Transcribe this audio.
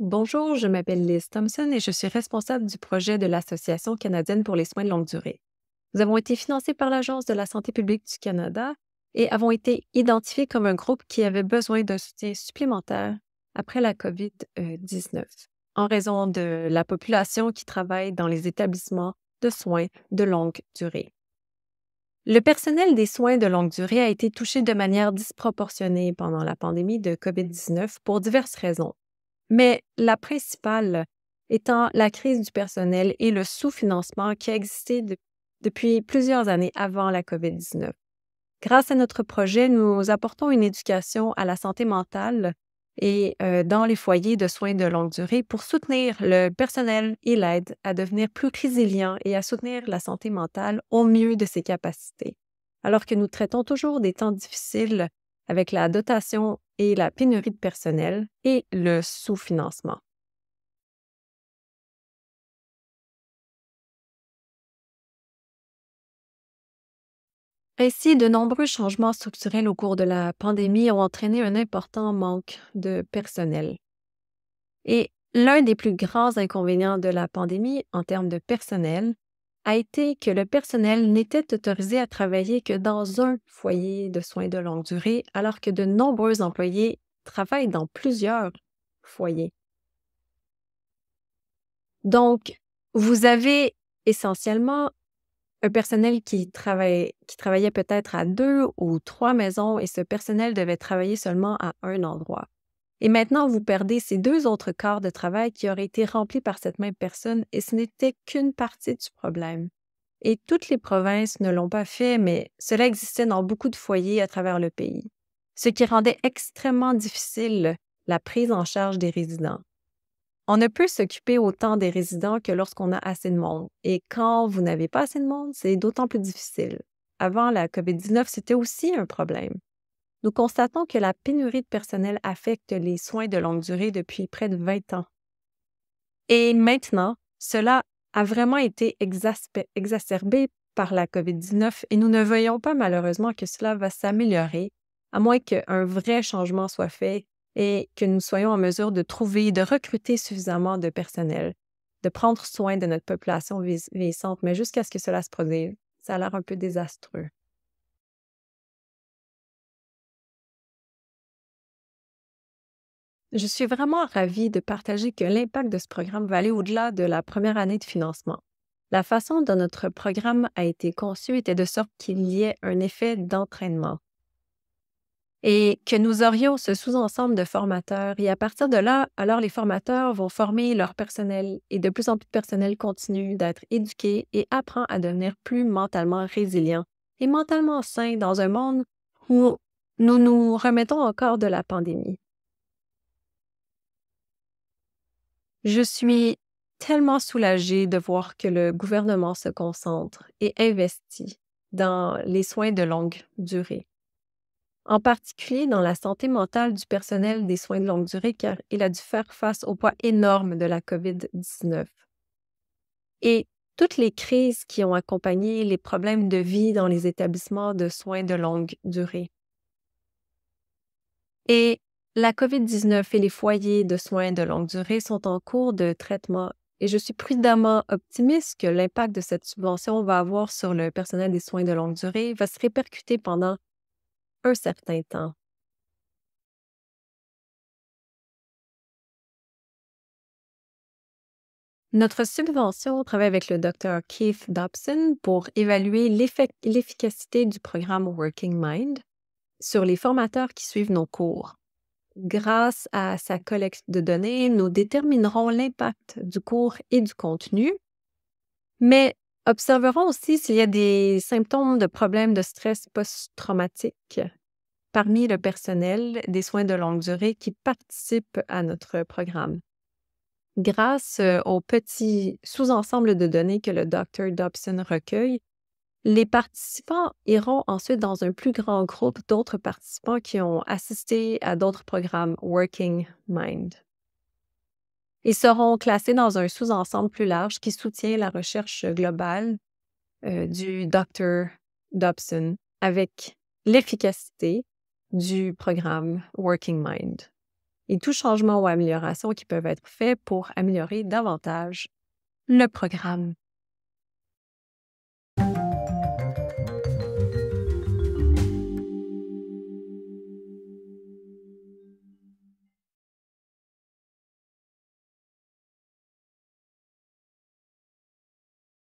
Bonjour, je m'appelle Liz Thompson et je suis responsable du projet de l'Association canadienne pour les soins de longue durée. Nous avons été financés par l'Agence de la santé publique du Canada et avons été identifiés comme un groupe qui avait besoin d'un soutien supplémentaire après la COVID-19, en raison de la population qui travaille dans les établissements de soins de longue durée. Le personnel des soins de longue durée a été touché de manière disproportionnée pendant la pandémie de COVID-19 pour diverses raisons. Mais la principale étant la crise du personnel et le sous-financement qui a existé depuis plusieurs années avant la COVID-19. Grâce à notre projet, nous apportons une éducation à la santé mentale et dans les foyers de soins de longue durée pour soutenir le personnel et l'aide à devenir plus résilient et à soutenir la santé mentale au mieux de ses capacités. Alors que nous traitons toujours des temps difficiles avec la dotation et la pénurie de personnel et le sous-financement. Ainsi, de nombreux changements structurels au cours de la pandémie ont entraîné un important manque de personnel. Et l'un des plus grands inconvénients de la pandémie en termes de personnel a été que le personnel n'était autorisé à travailler que dans un foyer de soins de longue durée, alors que de nombreux employés travaillent dans plusieurs foyers. Donc, vous avez essentiellement un personnel qui travaillait peut-être à 2 ou 3 maisons et ce personnel devait travailler seulement à un endroit. Et maintenant, vous perdez ces 2 autres quarts de travail qui auraient été remplis par cette même personne et ce n'était qu'une partie du problème. Et toutes les provinces ne l'ont pas fait, mais cela existait dans beaucoup de foyers à travers le pays, ce qui rendait extrêmement difficile la prise en charge des résidents. On ne peut s'occuper autant des résidents que lorsqu'on a assez de monde. Et quand vous n'avez pas assez de monde, c'est d'autant plus difficile. Avant la COVID-19, c'était aussi un problème. Nous constatons que la pénurie de personnel affecte les soins de longue durée depuis près de 20 ans. Et maintenant, cela a vraiment été exacerbé par la COVID-19 et nous ne voyons pas malheureusement que cela va s'améliorer, à moins qu'un vrai changement soit fait et que nous soyons en mesure de trouver, de recruter suffisamment de personnel, de prendre soin de notre population vieillissante, mais jusqu'à ce que cela se produise, ça a l'air un peu désastreux. Je suis vraiment ravie de partager que l'impact de ce programme va aller au-delà de la première année de financement. La façon dont notre programme a été conçu était de sorte qu'il y ait un effet d'entraînement et que nous aurions ce sous-ensemble de formateurs. Et à partir de là, alors les formateurs vont former leur personnel et de plus en plus de personnel continue d'être éduqué et apprend à devenir plus mentalement résilient et mentalement sain dans un monde où nous nous remettons encore de la pandémie. Je suis tellement soulagée de voir que le gouvernement se concentre et investit dans les soins de longue durée, en particulier dans la santé mentale du personnel des soins de longue durée car il a dû faire face au poids énorme de la COVID-19 et toutes les crises qui ont accompagné les problèmes de vie dans les établissements de soins de longue durée. Et la COVID-19 et les foyers de soins de longue durée sont en cours de traitement et je suis prudemment optimiste que l'impact de cette subvention va avoir sur le personnel des soins de longue durée va se répercuter pendant un certain temps. Notre subvention travaille avec le Dr. Keith Dobson pour évaluer l'efficacité du programme Working Mind sur les formateurs qui suivent nos cours. Grâce à sa collecte de données, nous déterminerons l'impact du cours et du contenu, mais observerons aussi s'il y a des symptômes de problèmes de stress post-traumatique parmi le personnel des soins de longue durée qui participe à notre programme. Grâce aux petits sous-ensembles de données que le Dr. Dobson recueille, les participants iront ensuite dans un plus grand groupe d'autres participants qui ont assisté à d'autres programmes Working Mind. Ils seront classés dans un sous-ensemble plus large qui soutient la recherche globale du Dr. Dobson avec l'efficacité du programme Working Mind. et tout changement ou amélioration qui peuvent être faits pour améliorer davantage le programme.